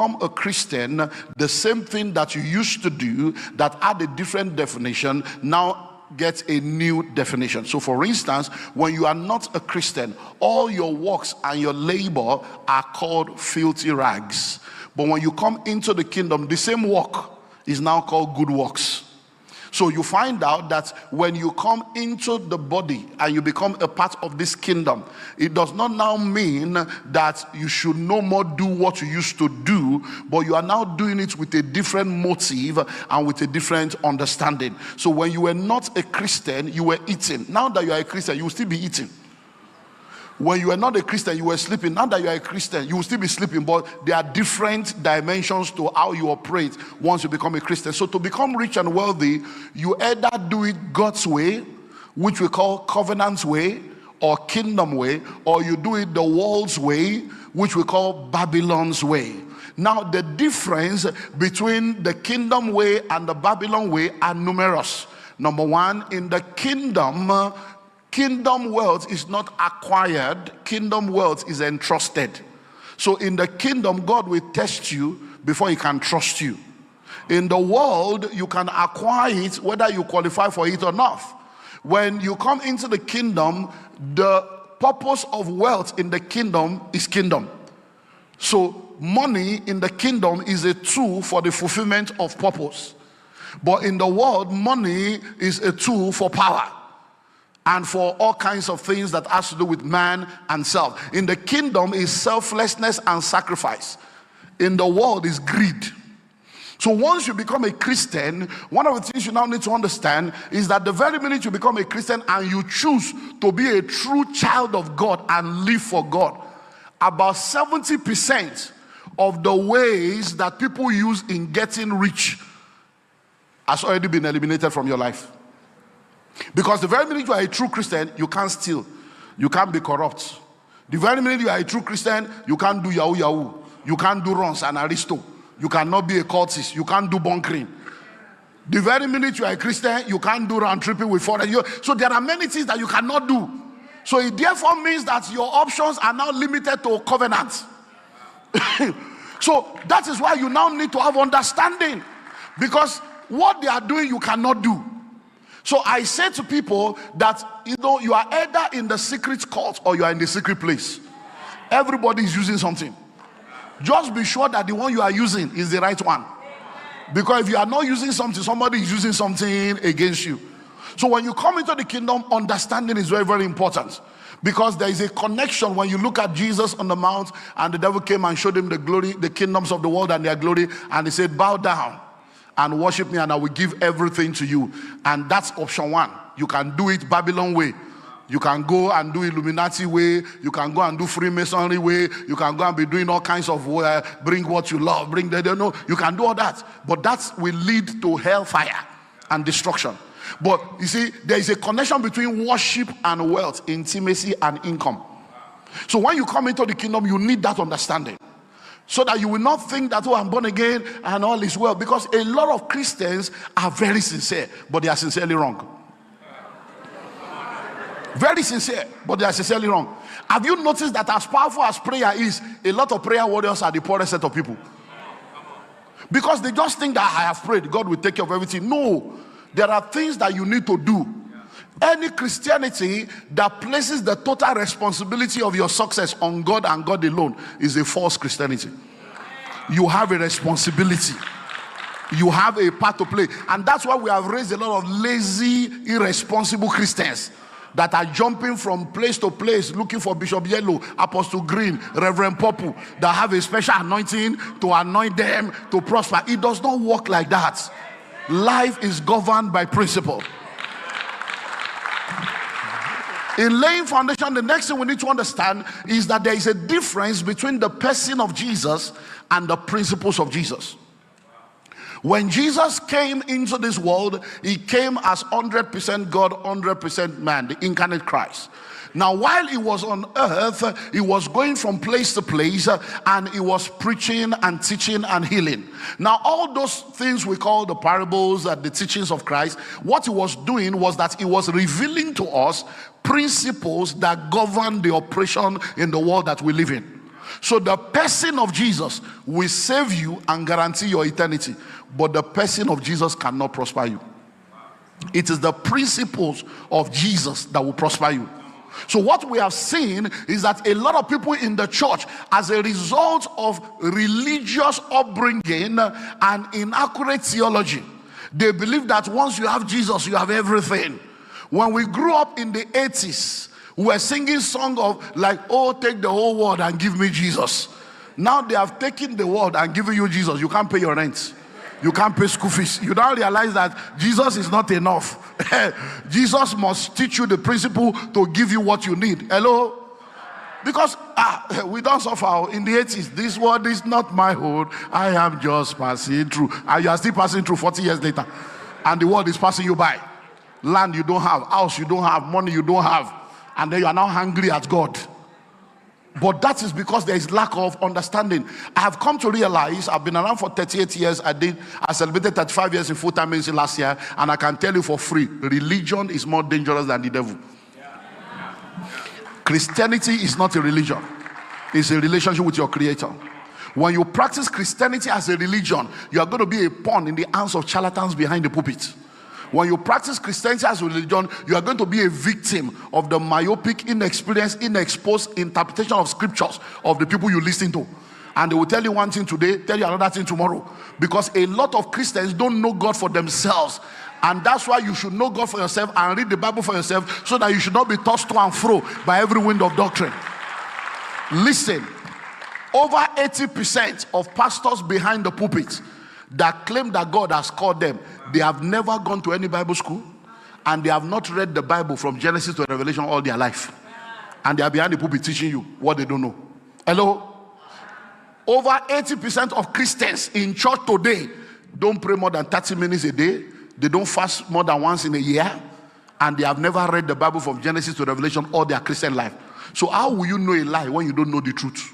become a Christian, the same thing that you used to do that had a different definition now gets a new definition. So for instance, when you are not a Christian, all your works and your labor are called filthy rags. But when you come into the kingdom, the same work is now called good works. So you find out that when you come into the body and you become a part of this kingdom, it does not now mean that you should no more do what you used to do, but you are now doing it with a different motive and with a different understanding. So when you were not a Christian, you were eating. Now that you are a Christian, you will still be eating. When you were not a Christian, you were sleeping. Now that you are a Christian, you will still be sleeping, but there are different dimensions to how you operate once you become a Christian. So to become rich and wealthy, you either do it God's way, which we call covenant's way or kingdom way, or you do it the world's way, which we call Babylon's way. Now the difference between the kingdom way and the Babylon way are numerous. Number one, in the kingdom wealth is not acquired, kingdom wealth is entrusted. So in the kingdom, God will test you before he can trust you. In the world, you can acquire it whether you qualify for it or not. When you come into the kingdom, the purpose of wealth in the kingdom is kingdom. So money in the kingdom is a tool for the fulfillment of purpose. But in the world, money is a tool for power and for all kinds of things that has to do with man and self. In the kingdom is selflessness and sacrifice. In the world is greed. So once you become a Christian, one of the things you now need to understand is that the very minute you become a Christian and you choose to be a true child of God and live for God, about 70% of the ways that people use in getting rich has already been eliminated from your life. Because the very minute you are a true Christian, you can't steal, you can't be corrupt. The very minute you are a true Christian, you can't do yahoo yahoo, you can't do runs and aristo, you cannot be a cultist, you can't do bunkering. The very minute you are a Christian, you can't do round tripping with foreign. So there are many things that you cannot do. So it therefore means that your options are now limited to covenants. So that is why you now need to have understanding, because what they are doing you cannot do. So I say to people that, you are either in the secret court or you are in the secret place. Everybody is using something. Just be sure that the one you are using is the right one. Because if you are not using something, somebody is using something against you. So when you come into the kingdom, understanding is very, very important. Because there is a connection when you look at Jesus on the mount and the devil came and showed him the glory, the kingdoms of the world and their glory, and he said, bow down and worship me and I will give everything to you. And that's option one. You can do it Babylon way. You can go and do Illuminati way. You can go and do Freemasonry way. You can go and be doing all kinds of bring what you love, bring the, no. You can do all that. But that will lead to hellfire and destruction. But you see, there is a connection between worship and wealth, intimacy and income. So when you come into the kingdom, you need that understanding. So that you will not think that, oh, I'm born again and all is well. Because a lot of Christians are very sincere, but they are sincerely wrong. Very sincere, but they are sincerely wrong. Have you noticed that as powerful as prayer is, a lot of prayer warriors are the poorest set of people? Because they just think that I have prayed, God will take care of everything. No, there are things that you need to do. Any Christianity that places the total responsibility of your success on God and God alone is a false Christianity. You have a responsibility. You have a part to play. And that's why we have raised a lot of lazy, irresponsible Christians that are jumping from place to place looking for Bishop Yellow, Apostle Green, Reverend Purple, that have a special anointing to anoint them to prosper. It does not work like that. Life is governed by principle. In laying foundation, the next thing we need to understand is that there is a difference between the person of Jesus and the principles of Jesus. When Jesus came into this world, he came as 100% God, 100% man, the incarnate Christ. Now, while he was on earth, he was going from place to place and he was preaching and teaching and healing. Now, all those things we call the parables and the teachings of Christ, what he was doing was that he was revealing to us principles that govern the operation in the world that we live in. So the person of Jesus will save you and guarantee your eternity, but the person of Jesus cannot prosper you. It is the principles of Jesus that will prosper you. So what we have seen is that a lot of people in the church, as a result of religious upbringing and inaccurate theology, they believe that once you have Jesus, you have everything. When we grew up in the 80s, we were singing songs of like, oh, take the whole world and give me Jesus. Now they have taken the world and given you Jesus. You can't pay your rent. You can't pay school fees. You don't realize that Jesus is not enough. Jesus must teach you the principle to give you what you need. Hello? Because we don't suffer in the 80s. This world is not my home. I am just passing through. And you are still passing through 40 years later. And the world is passing you by. Land you don't have, house you don't have, money you don't have. And then you are now hungry at God. But that is because there is lack of understanding. I have come to realize, I've been around for 38 years. I celebrated 35 years in full-time ministry last year. And I can tell you for free, religion is more dangerous than the devil. Christianity is not a religion. It's a relationship with your Creator. When you practice Christianity as a religion, you are going to be a pawn in the hands of charlatans behind the pulpit. When you practice Christianity as a religion, you are going to be a victim of the myopic, inexperienced, inexposed interpretation of scriptures of the people you listen to. And they will tell you one thing today, tell you another thing tomorrow. Because a lot of Christians don't know God for themselves. And that's why you should know God for yourself and read the Bible for yourself, so that you should not be tossed to and fro by every wind of doctrine. Listen, over 80% of pastors behind the pulpit that claim that God has called them, they have never gone to any Bible school, and they have not read the Bible from Genesis to Revelation all their life. And they are behind the pulpit teaching you what they don't know. Hello? Over 80% of Christians in church today don't pray more than 30 minutes a day. They don't fast more than once in a year. And they have never read the Bible from Genesis to Revelation all their Christian life. So how will you know a lie when you don't know the truth?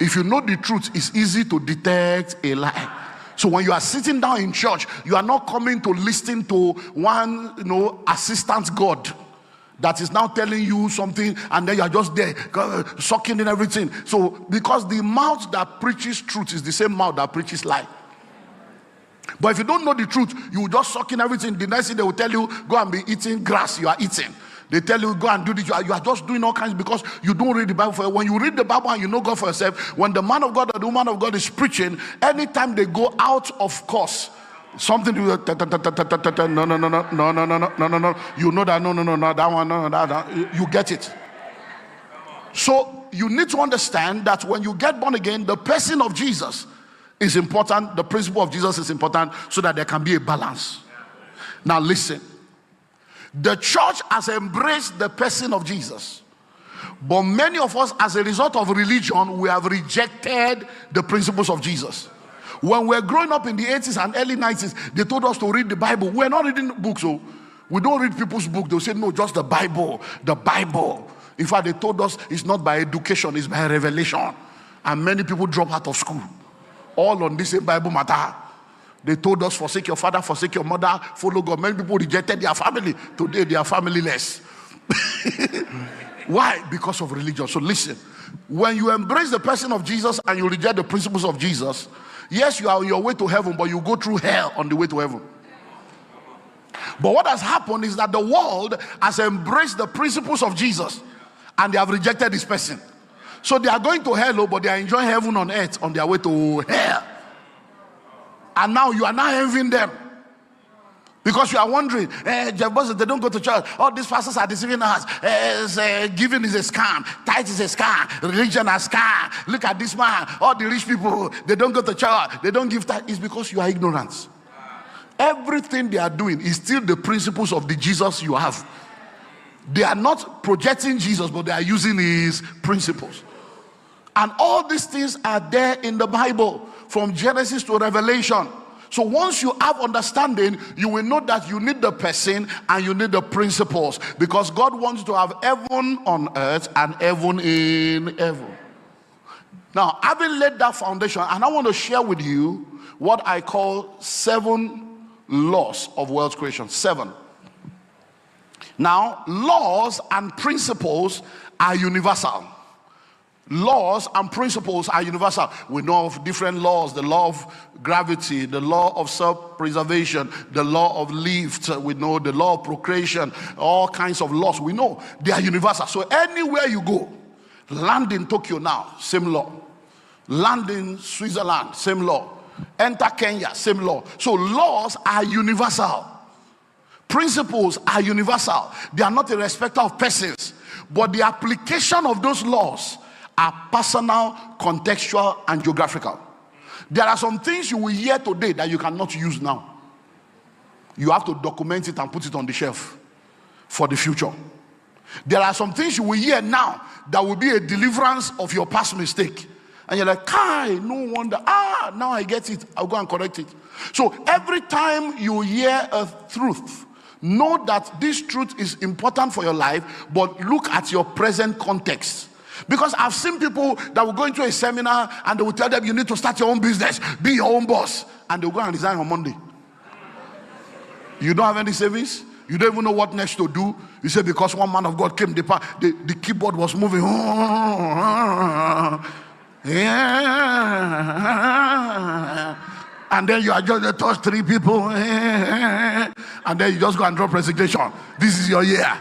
If you know the truth, it's easy to detect a lie. So when you are sitting down in church, you are not coming to listen to one, assistant God that is now telling you something, and then you are just there sucking in everything. So because the mouth that preaches truth is the same mouth that preaches lie. But if you don't know the truth, you will just suck in everything. The next thing they will tell you, go and be eating grass you are eating. They tell you, go and do this. You are just doing all kinds because you don't read the Bible. When you read the Bible and you know God for yourself, when the man of God or the woman of God is preaching, anytime they go out of course, something no. You know that no, that one, no, that. You get it. So you need to understand that when you get born again, the person of Jesus is important. The principle of Jesus is important, so that there can be a balance. Now listen. The church has embraced the person of Jesus, but many of us, as a result of religion, we have rejected the principles of Jesus. When we were growing up in the 80s and early 90s, they told us to read the Bible. We're not reading books, so we don't read people's books. They'll say, no, just the Bible, the Bible. In fact, they told us it's not by education, it's by revelation. And many people drop out of school, all on this same Bible matter. They told us, forsake your father, forsake your mother, follow God. Many people rejected their family. Today they are familyless. Why? Because of religion. So listen, when you embrace the person of Jesus and you reject the principles of Jesus, yes, you are on your way to heaven, but you go through hell on the way to heaven. But what has happened is that the world has embraced the principles of Jesus and they have rejected this person. So they are going to hell, but they are enjoying heaven on earth on their way to hell. And now you are now envying them. Because you are wondering, Jeff Bosses, they don't go to church. All these pastors are deceiving us. Giving is a scam. Tithe is a scam. Religion is a scam. Look at this man. All the rich people, they don't go to church. They don't give tithe. It's because you are ignorant. Everything they are doing is still the principles of the Jesus you have. They are not projecting Jesus, but they are using his principles. And all these things are there in the Bible, from Genesis to Revelation. So once you have understanding, you will know that you need the person and you need the principles, because God wants to have heaven on earth and heaven in heaven. Now, having laid that foundation, and I want to share with you what I call 7 laws of wealth creation. 7. Now, laws and principles are universal. Laws and principles are universal. We know of different laws: the law of gravity, the law of self-preservation, the law of lift. We know the law of procreation, all kinds of laws. We know they are universal. So anywhere you go, land in Tokyo now, same law. Land in Switzerland, same law. Enter Kenya, same law. So laws are universal. Principles are universal. They are not a respecter of persons, but the application of those laws are personal, contextual, and geographical. There are some things you will hear today that you cannot use now. You have to document it and put it on the shelf for the future. There are some things you will hear now that will be a deliverance of your past mistake. And you're like, Kai, no wonder. Now I get it. I'll go and correct it. So every time you hear a truth, know that this truth is important for your life, but look at your present context. Because I've seen people that will go into a seminar and they will tell them, you need to start your own business, be your own boss, and they'll go and resign on Monday. You don't have any savings, you don't even know what next to do. You say, because one man of God came, the keyboard was moving. And then you are just to touch 3 people, and then you just go and drop resignation. This is your year.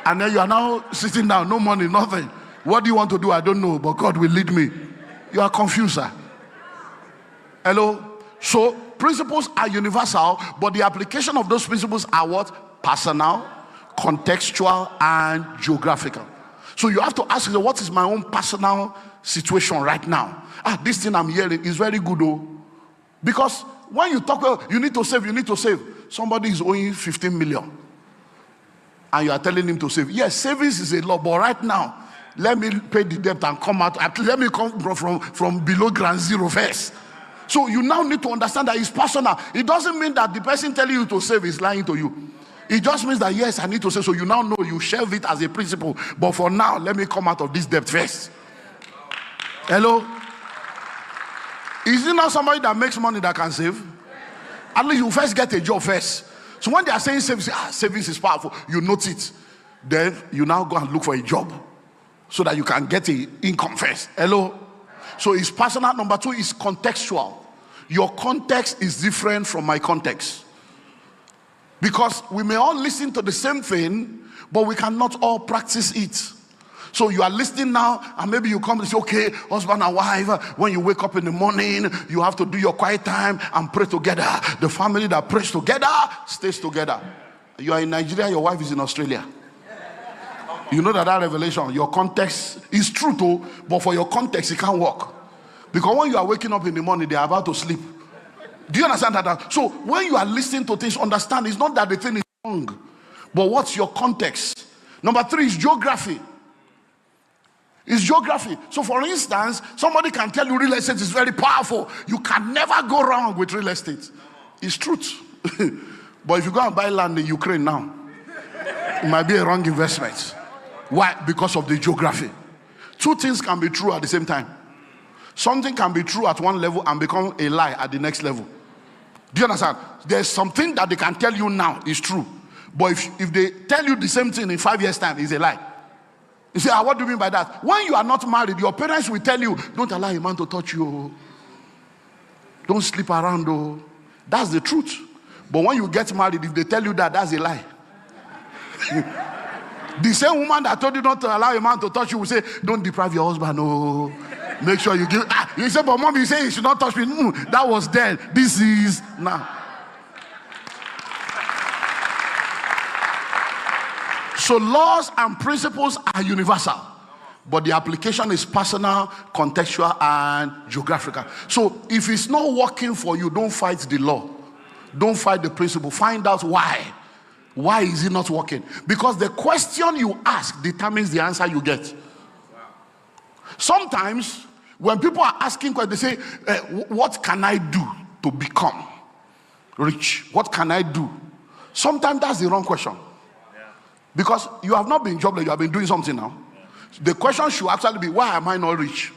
And then you are now sitting down, no money, nothing. What do you want to do? I don't know, but God will lead me. You are confused, sir. Hello? So principles are universal, but the application of those principles are what? Personal, contextual, and geographical. So you have to ask yourself, what is my own personal situation right now? This thing I'm hearing is very good, though. Because when you talk about you need to save. Somebody is owing 15 million. And you are telling him to save. Yes, savings is a law, but right now, let me pay the debt and come out. Let me come from below ground zero first. So you now need to understand that it's personal. It doesn't mean that the person telling you to save is lying to you. It just means that, yes, I need to save. So you now know you shelve it as a principle. But for now, let me come out of this debt first. Hello? Is it not somebody that makes money that can save? At least you first get a job first. So when they are saying savings is powerful, you note it. Then you now go and look for a job so that you can get an income first. Hello? So it's personal. Number 2 is contextual. Your context is different from my context. Because we may all listen to the same thing, but we cannot all practice it. So you are listening now, and maybe you come and say, okay, husband and wife, when you wake up in the morning, you have to do your quiet time and pray together. The family that prays together stays together. You are in Nigeria, your wife is in Australia. You know that revelation, your context is true too, but for your context, it can't work. Because when you are waking up in the morning, they are about to sleep. Do you understand that? So when you are listening to things, understand it's not that the thing is wrong, but what's your context? Number 3 is geography. It's geography. So for instance, somebody can tell you real estate is very powerful. You can never go wrong with real estate. It's truth. But if you go and buy land in Ukraine now, it might be a wrong investment. Why? Because of the geography. 2 things can be true at the same time. Something can be true at one level and become a lie at the next level. Do you understand? There's something that they can tell you now is true. But if they tell you the same thing in 5 years' time, it's a lie. You say, what do you mean by that? When you are not married, your parents will tell you, don't allow a man to touch you. Don't sleep around. Oh. That's the truth. But when you get married, if they tell you that, that's a lie. The same woman that told you not to allow a man to touch you will say, don't deprive your husband. Oh. Make sure you give. You say, but mom, you say you should not touch me. That was then. This is now. So laws and principles are universal, but the application is personal, contextual, and geographical. So if it's not working for you, don't fight the law. Don't fight the principle. Find out why. Why is it not working? Because the question you ask determines the answer you get. Sometimes when people are asking questions, they say, what can I do to become rich? What can I do? Sometimes that's the wrong question. Because you have not been jobless, you have been doing something now. The question should actually be, why am I not rich?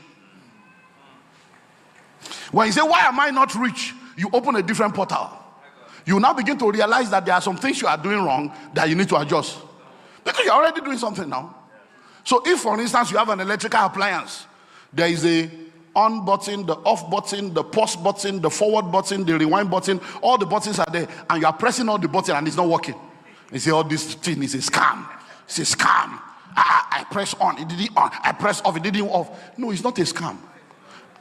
When you say, why am I not rich? You open a different portal. You now begin to realize that there are some things you are doing wrong that you need to adjust. Because you're already doing something now. So if, for instance, you have an electrical appliance, there is a on button, the off button, the pause button, the forward button, the rewind button, all the buttons are there, and you are pressing all the buttons and it's not working. You say, oh, this thing is a scam. It's a scam. I press on, it didn't on. I press off, it didn't off. No, it's not a scam.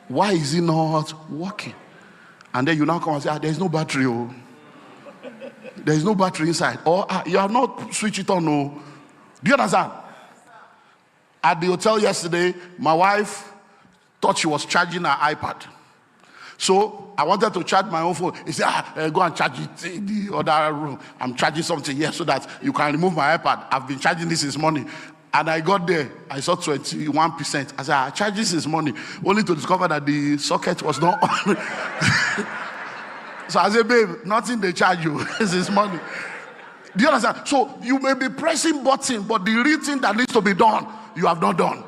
Why is it not working? And then you now come and say, there's no battery. Oh. There's no battery inside. Or you have not switched it on. No. Do you understand? At the hotel yesterday, my wife thought she was charging her iPad. So I wanted to charge my own phone. He said, go and charge it in the other room. I'm charging something here so that you can remove my iPad. I've been charging this since morning. And I got there, I saw 21%. I said, I charged this since morning, only to discover that the socket was not on. So I said, babe, nothing they charge you. This is money. Do you understand? So you may be pressing button, but the real thing that needs to be done, you have not done.